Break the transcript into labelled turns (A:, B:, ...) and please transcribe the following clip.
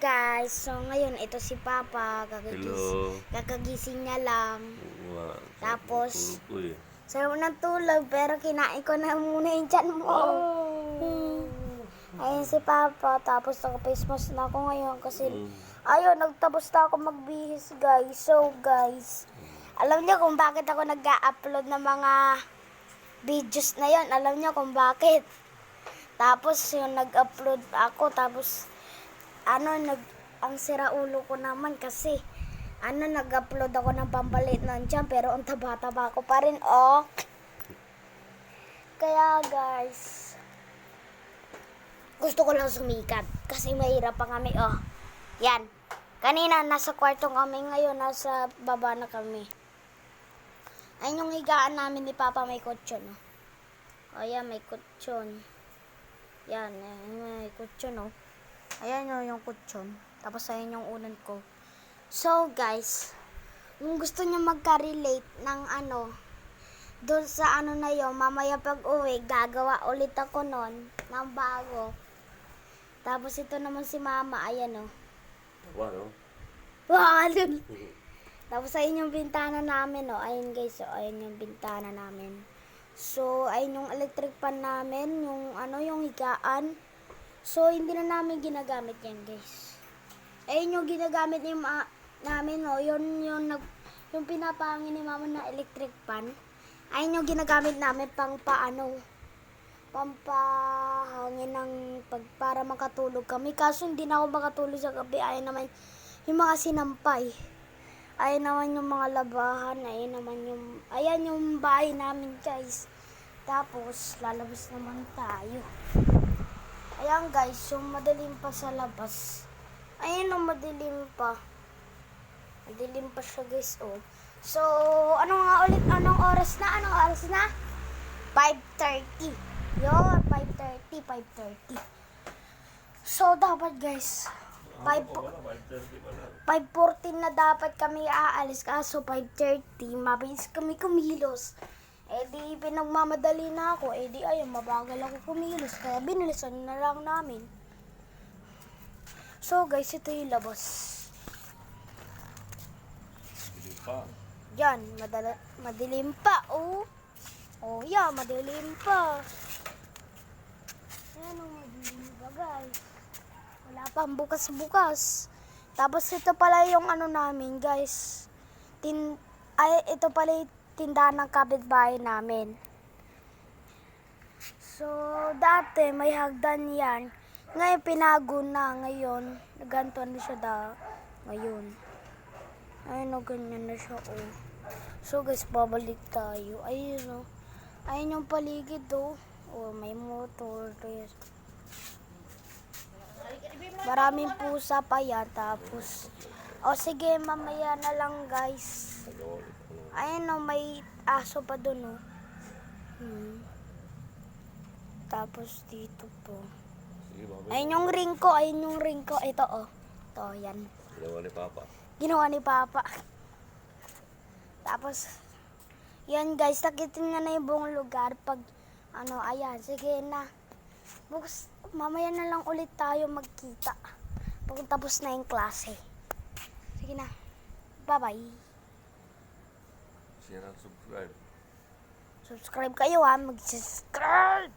A: guys, so ngayon ito si Papa,
B: Hello.
A: kakagising niya lang.
B: Wala.
A: Tapos,
B: Tulog ko eh.
A: sarap ng tulog pero kinain ko na muna yung tiyan mo. Ayun si Papa, tapos naka-face mask na ako ngayon kasi ayun, nagtapos na ako magbihis guys. So guys, alam niyo kung bakit ako nag-upload ng mga videos na yon? Alam niyo kung bakit? Tapos yung nag-upload ako, tapos ang sira ulo ko naman kasi nag-upload ako ng pampalit ng tiyan pero ang taba-taba ko pa rin, oh. Kaya guys, gusto ko lang sumikat kasi mahirap pa kami, oh. Yan. Kanina nasa kwarto kami, ngayon nasa baba na kami. Ayun yung higaan namin ni Papa, may kutsyon, oh. Oh, yan, may kutsyon. Yan, may kutsyon, oh. Ayan yung kutsyon. Tapos ayan yung unan ko. So guys, kung gusto niyo magka-relate ng doon sa na yon, mamaya pag uwi, gagawa ulit ako nun ng bago. Tapos ito naman si Mama, ayan oh.
B: Wow.
A: Wow! Tapos ayun yung bintana namin oh. Ayun guys, oh, ayun yung bintana namin. So, ayun yung electric fan namin, yung yung higaan. So, hindi na namin ginagamit yan, guys. Ayun yung ginagamit namin, no. Yung pinapahangin ni Mama na electric fan. Ayun yung ginagamit namin pampahangin para makatulog kami. Kaso hindi na ako makatulog sa gabi. Ayun naman yung mga sinampay. Ayun naman yung mga labahan. Ayan yung bahay namin, guys. Tapos, lalabas naman tayo. Ayan guys, yung madilim pa sa labas. Ayan o, madilim pa. Madilim pa siya guys, oh. So, anong oras na? 5:30. Yun, 5:30. So, dapat guys, 5:14 na dapat kami aalis. Kaso 5:30, mabilis kami kumilos. Di pinagmamadali na ako. Di ayun, mabagal ako kumilos. Kaya binilisan na lang namin. So guys, ito yung labas.
B: Madilim pa.
A: Yan, madilim pa. Oh, yeah, madilim pa. Ayan o, madilim pa guys. Wala pang bukas-bukas. Tapos ito pala yung namin guys. Ito pala yung tindahan ng kapitbahay namin. So, dati may hagdan yan. Ngayon, pinago na. Ngayon, ganito na siya ngayon. Ayun o, ganyan na siya, oh. So, guys, babalik tayo. Ayun, oh. Ayun yung paligid, oh. Oh, may motor. Maraming pusa pa yan. Tapos, sige, mamaya na lang, guys. Ayun o, may aso pa dun, oh. Tapos dito po. Ayun yung ring ko. Ito, oh. Ito, yan. Ginawa ni Papa. Tapos, yan guys, nakitin na yung buong lugar. Pag, ayan, sige na. Bukas, mamaya na lang ulit tayo magkita. Pag tapos na yung klase. Sige na. Bye-bye.
B: Share and subscribe.
A: Subscribe kayo ha, mag-subscribe!